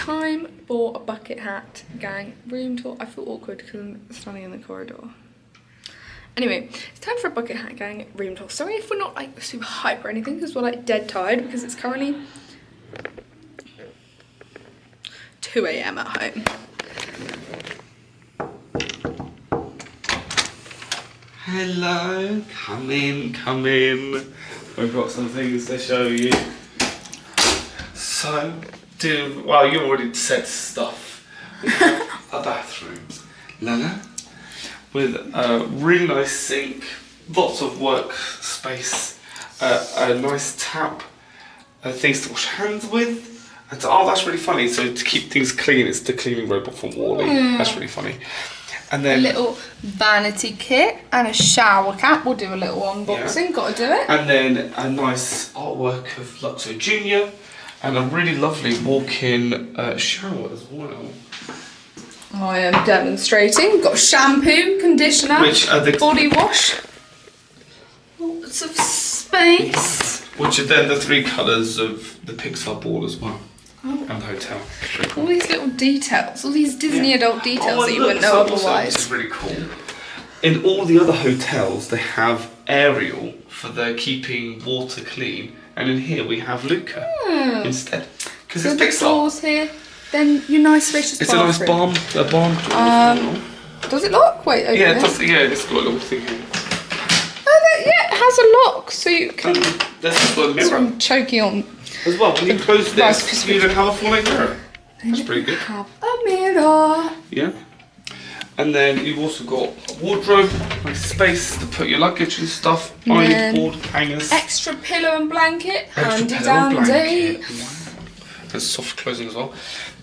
time for a bucket hat gang room tour. I feel awkward because I'm standing in the corridor. Anyway, it's time for a bucket hat gang room tour. Sorry if we're not like super hype or anything because we're like dead tired because it's currently 2 AM at home. Hello, come in, come in. We've got some things to show you. So, well, you already said stuff. We have a bathroom, Lana, with a really nice sink, lots of work space, a nice tap, things to wash hands with. And oh, that's really funny. So to keep things clean, it's the cleaning robot from Wall-E. That's really funny. And then a little vanity kit and a shower cap. We'll do a little unboxing. Yeah. Gotta do it. And then a nice artwork of Luxo Junior, and a really lovely walk-in shower as well. I am demonstrating. We've got shampoo, conditioner, body wash. Lots of space. Which are then the 3 colours of the Pixar ball as well. Oh. And the hotel. All these little details, all these Disney adult details that you wouldn't know otherwise. Which is really cool. In all the other hotels, they have Ariel for their keeping water clean, and in here we have Luca instead. Because it's Pixar. Doors here, then your nice spacious bathroom. It's a nice barn door. Does it lock? Wait, open yeah, it. It's got a little thing here. Oh, yeah, it has a lock, so you can. There's a mirror. I'm choking on. As well, when you close this, you have a falling mirror. That's pretty good. Have a mirror. Yeah. And then you've also got a wardrobe, nice space to put your luggage and stuff, iron board, hangers. Extra pillow and blanket, handy dandy. Wow. There's soft closing as well.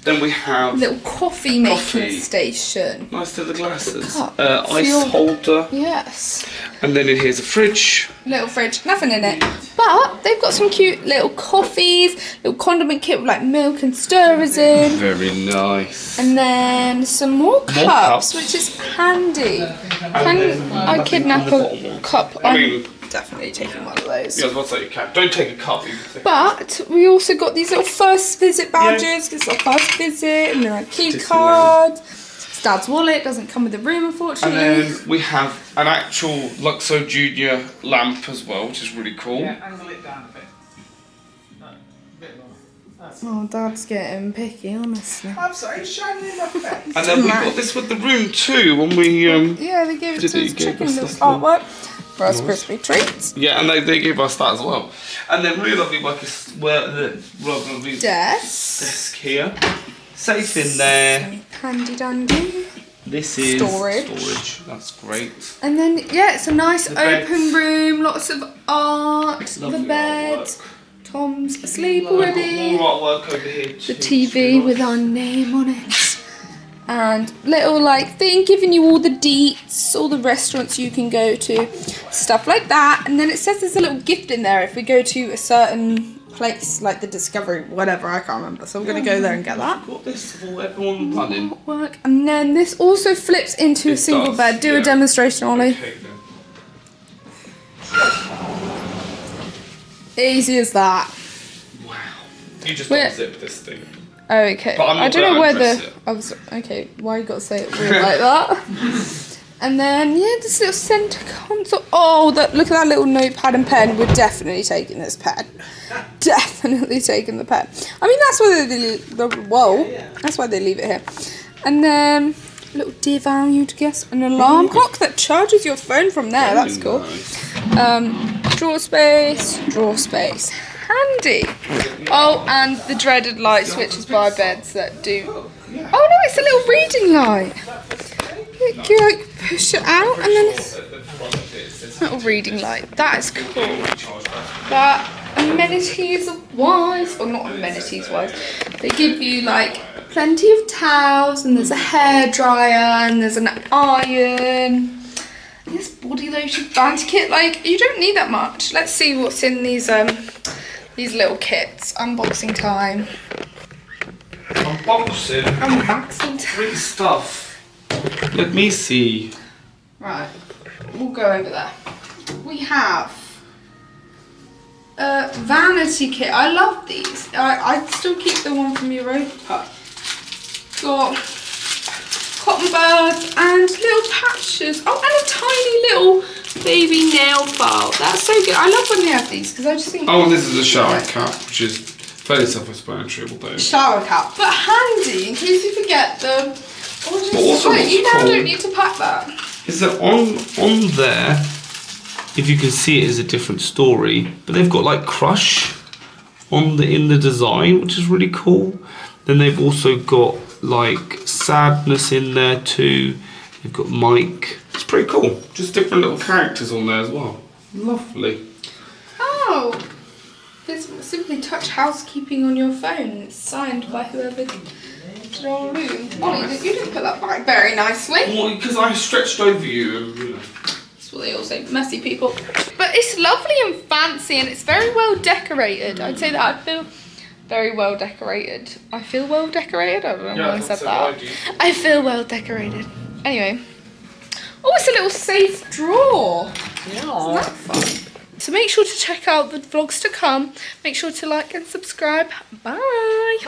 Then we have little coffee making station. Nice to the glasses. Cup. Ice holder. Yes. And then in here's a fridge. Little fridge, nothing in it. But they've got some cute little coffees, little condiment kit with like milk and stirrers in. Very nice. And then some more cups, which is handy. Can I kidnap a cup? I'm definitely taking one of those. Yeah, I was about to say you can. Don't take a cup. But we also got these little first visit badges. It's our first visit, and they're like key cards. Dad's wallet doesn't come with the room, unfortunately. And then we have an actual Luxo Junior lamp as well, which is really cool. Yeah, angle it down a bit. No, a bit more. Oh, Dad's getting picky, honestly. I'm sorry, it's shining in my face. And then we got this with the room too, when we yeah, they gave it to us, chicken little artwork for us crispy treats. Yeah, and they gave us that as well. And then really lovely work is where the lovely desk here. Safe in there. Handy dandy. This is storage. That's great. And then it's a nice open room, lots of art, lovely the bed. Artwork. Tom's asleep already. More artwork over here too. The TV with our name on it. And little thing giving you all the deets, all the restaurants you can go to, stuff like that. And then it says there's a little gift in there if we go to a certain place, like the Discovery, whatever, I can't remember. So I'm going to go there and get that. Got this for everyone running. Work. And then this also flips into a single bed. Do a demonstration, Ollie. Okay, Easy as that. Wow. You just unzip this thing. Oh, okay. I don't know where the... okay, why you got to say it weird like that? And then, this little centre console. Oh, look at that little notepad and pen. We're definitely taking this pen. Definitely taking the pen. I mean, that's why that's why they leave it here. And then, a little divan, you'd guess. An alarm clock that charges your phone from there. That's cool. Drawer space. Handy. Oh, and the dreaded light switches by beds that do... Oh no, it's a little reading light. You push it out and then it's a little reading light. That is cool. But amenities wise, or not amenities wise, they give you plenty of towels, and there's a hairdryer, and there's an iron. This body lotion vanity kit, you don't need that much. Let's see what's in these little kits. Unboxing time. Unboxing time. Free stuff. Let me see. Right, we'll go over there. We have a vanity kit. I love these. I still keep the one from Europa. got cotton buds and little patches. Oh, and a tiny little baby nail file. That's so good. I love when they have these because I just think. Oh, and this is a shower cap, which is fairly self-explanatory, although. Shower cap, but handy in case you forget them. But also what's you now cool don't need to pack that. Is that on there? If you can see it, is a different story, but they've got like crush in the design, which is really cool. Then they've also got like sadness in there too. They've got Mike. It's pretty cool. Just different little characters on there as well. Lovely. Oh, there's simply touch housekeeping on your phone. It's signed by whoever did our room. Oh, you didn't put that back very nicely. Well, because I stretched over you and you know. That's what they all say, messy people. But it's lovely and fancy and it's very well decorated. I'd say that I feel very well decorated. I feel well decorated? I don't know why I said that. I feel well decorated. Anyway. Oh, it's a little safe drawer. Yeah. Isn't that fun? So make sure to check out the vlogs to come. Make sure to like and subscribe. Bye.